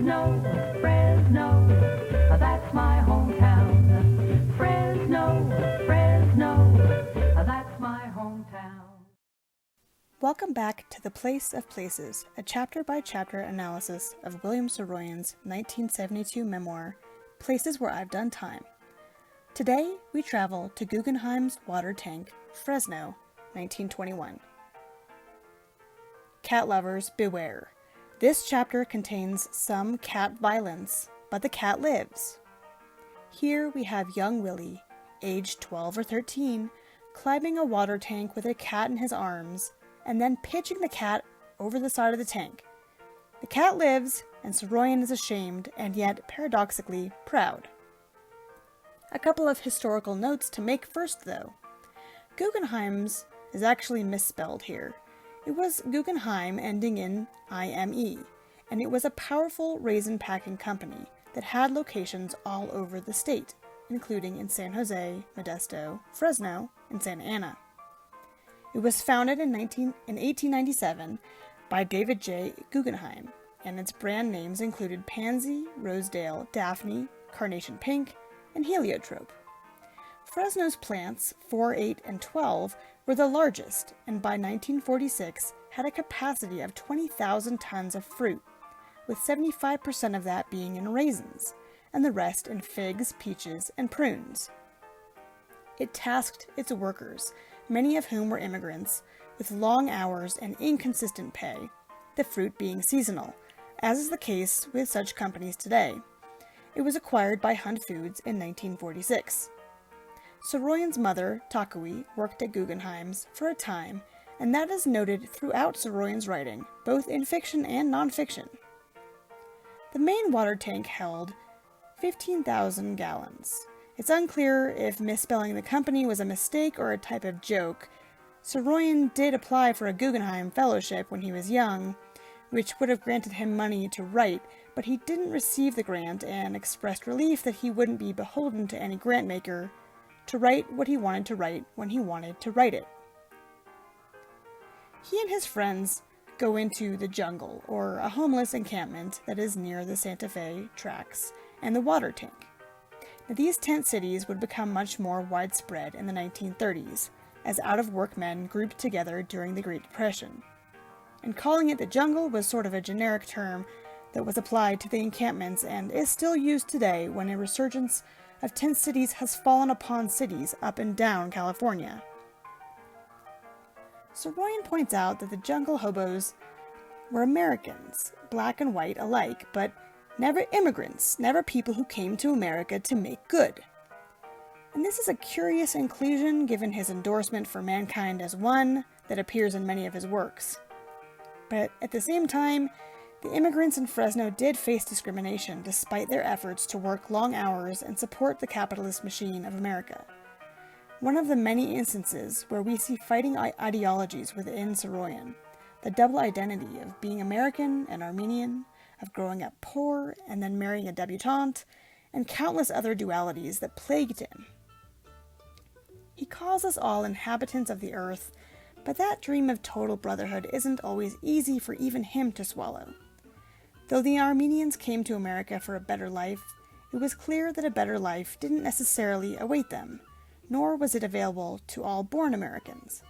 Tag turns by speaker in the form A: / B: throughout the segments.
A: Fresno, Fresno, that's my hometown. Fresno, Fresno, that's my hometown.
B: Welcome back to The Place of Places, a chapter-by-chapter analysis of William Saroyan's 1972 memoir, Places Where I've Done Time. Today, we travel to Guggenheim's water tank, Fresno, 1921. Cat lovers, beware. This chapter contains some cat violence, but the cat lives. Here we have young Willie, aged 12 or 13, climbing a water tank with a cat in his arms, and then pitching the cat over the side of the tank. The cat lives, and Saroyan is ashamed and yet paradoxically proud. A couple of historical notes to make first, though. Guggenheim's is actually misspelled here. It was Guggenheim ending in IME, and it was a powerful raisin packing company that had locations all over the state, including in San Jose, Modesto, Fresno, and Santa Ana. It was founded in 1897 by David J. Guggenheim, and its brand names included Pansy, Rosedale, Daphne, Carnation Pink, and Heliotrope. Fresno's plants, 4, 8, and 12, were the largest, and by 1946 had a capacity of 20,000 tons of fruit, with 75% of that being in raisins, and the rest in figs, peaches, and prunes. It tasked its workers, many of whom were immigrants, with long hours and inconsistent pay, the fruit being seasonal, as is the case with such companies today. It was acquired by Hunt Foods in 1946. Saroyan's mother, Takui, worked at Guggenheim's for a time, and that is noted throughout Saroyan's writing, both in fiction and nonfiction. The main water tank held 15,000 gallons. It's unclear if misspelling the company was a mistake or a type of joke. Saroyan did apply for a Guggenheim fellowship when he was young, which would have granted him money to write, but he didn't receive the grant and expressed relief that he wouldn't be beholden to any grant maker to write what he wanted to write when he wanted to write it. He and his friends go into the jungle, or a homeless encampment that is near the Santa Fe tracks and the water tank. Now, these tent cities would become much more widespread in the 1930s, as out-of-work men grouped together during the Great Depression. And calling it the jungle was sort of a generic term that was applied to the encampments and is still used today when a resurgence of tent cities has fallen upon cities up and down California. Saroyan points out that the Jungle Hobos were Americans, black and white alike, but never immigrants, never people who came to America to make good. And this is a curious inclusion given his endorsement for mankind as one that appears in many of his works. But at the same time, the immigrants in Fresno did face discrimination despite their efforts to work long hours and support the capitalist machine of America. One of the many instances where we see fighting ideologies within Saroyan, the double identity of being American and Armenian, of growing up poor and then marrying a debutante, and countless other dualities that plagued him. He calls us all inhabitants of the earth, but that dream of total brotherhood isn't always easy for even him to swallow. Though the Armenians came to America for a better life, it was clear that a better life didn't necessarily await them, nor was it available to all born Americans.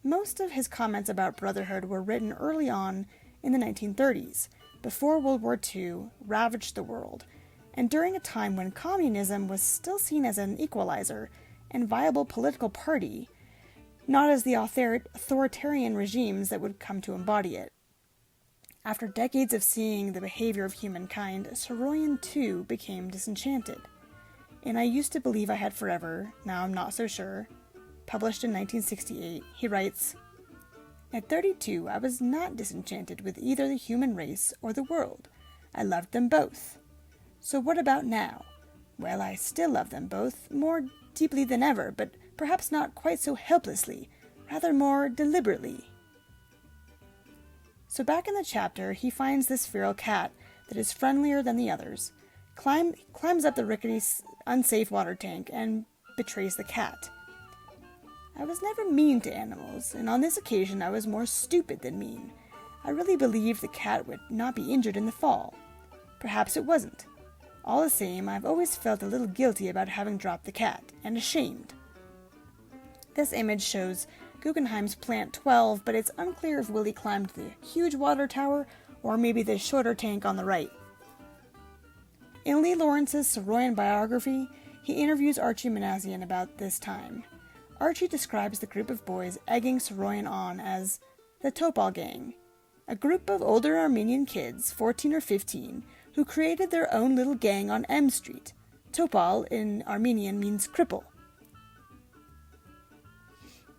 B: Most of his comments about brotherhood were written early on in the 1930s, before World War II ravaged the world, and during a time when communism was still seen as an equalizer and viable political party, not as the authoritarian regimes that would come to embody it. After decades of seeing the behavior of humankind, Saroyan too became disenchanted. In I Used to Believe I Had Forever, Now I'm Not So Sure, published in 1968, he writes, "At 32, I was not disenchanted with either the human race or the world. I loved them both. So what about now? Well, I still love them both, more deeply than ever, but perhaps not quite so helplessly, rather more deliberately." So back in the chapter, he finds this feral cat that is friendlier than the others, climbs up the rickety, unsafe water tank, and betrays the cat. "I was never mean to animals, and on this occasion I was more stupid than mean. I really believed the cat would not be injured in the fall. Perhaps it wasn't. All the same, I've always felt a little guilty about having dropped the cat, and ashamed. This image shows Guggenheim's Plant 12, but it's unclear if Willie climbed the huge water tower or maybe the shorter tank on the right. In Lee Lawrence's Saroyan biography, he interviews Archie Manassian about this time. Archie describes the group of boys egging Saroyan on as the Topal Gang, a group of older Armenian kids, 14 or 15, who created their own little gang on M Street. Topal in Armenian means cripple.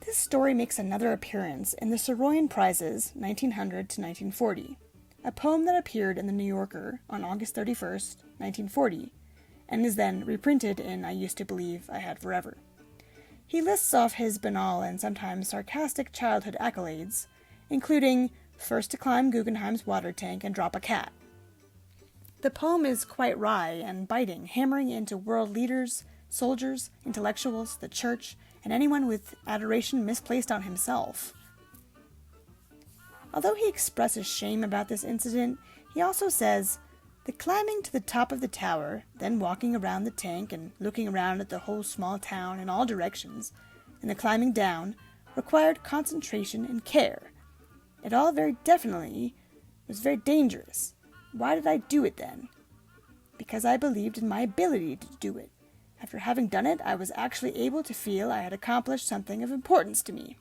B: This story makes another appearance in the Saroyan Prizes 1900 to 1940, a poem that appeared in the New Yorker on August 31st, 1940, and is then reprinted in I Used to Believe I Had Forever. He lists off his banal and sometimes sarcastic childhood accolades, including first to climb Guggenheim's water tank and drop a cat. The poem is quite wry and biting, hammering into world leaders, soldiers, intellectuals, the church, and anyone with adoration misplaced on himself. Although he expresses shame about this incident, he also says, "The climbing to the top of the tower, then walking around the tank and looking around at the whole small town in all directions, and the climbing down, required concentration and care. It all very definitely was very dangerous. Why did I do it then? Because I believed in my ability to do it. After having done it, I was actually able to feel I had accomplished something of importance to me."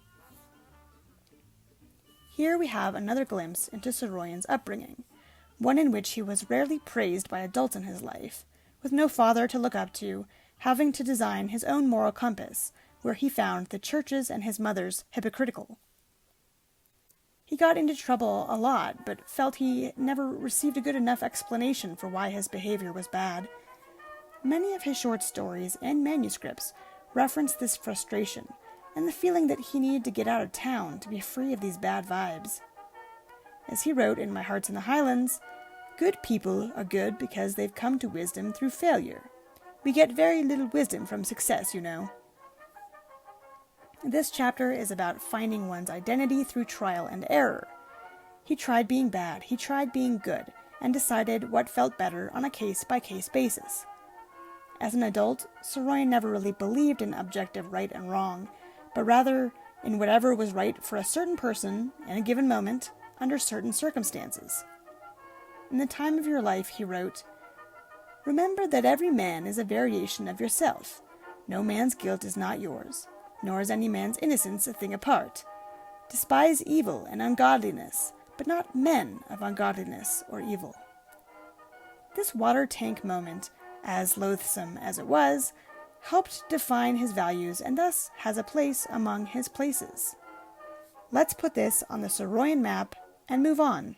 B: Here we have another glimpse into Saroyan's upbringing, one in which he was rarely praised by adults in his life, with no father to look up to, having to design his own moral compass, where he found the church's and his mother's hypocritical. He got into trouble a lot, but felt he never received a good enough explanation for why his behavior was bad. Many of his short stories and manuscripts reference this frustration and the feeling that he needed to get out of town to be free of these bad vibes. As he wrote in My Heart's in the Highlands, "Good people are good because they've come to wisdom through failure. We get very little wisdom from success, you know." This chapter is about finding one's identity through trial and error. He tried being bad, he tried being good, and decided what felt better on a case-by-case basis. As an adult, Saroyan never really believed in objective right and wrong, but rather in whatever was right for a certain person in a given moment under certain circumstances. In the time of your life, he wrote, "Remember that every man is a variation of yourself. No man's guilt is not yours, nor is any man's innocence a thing apart. Despise evil and ungodliness, but not men of ungodliness or evil." This water tank moment, as loathsome as it was, helped define his values and thus has a place among his places. Let's put this on the Saroyan map and move on.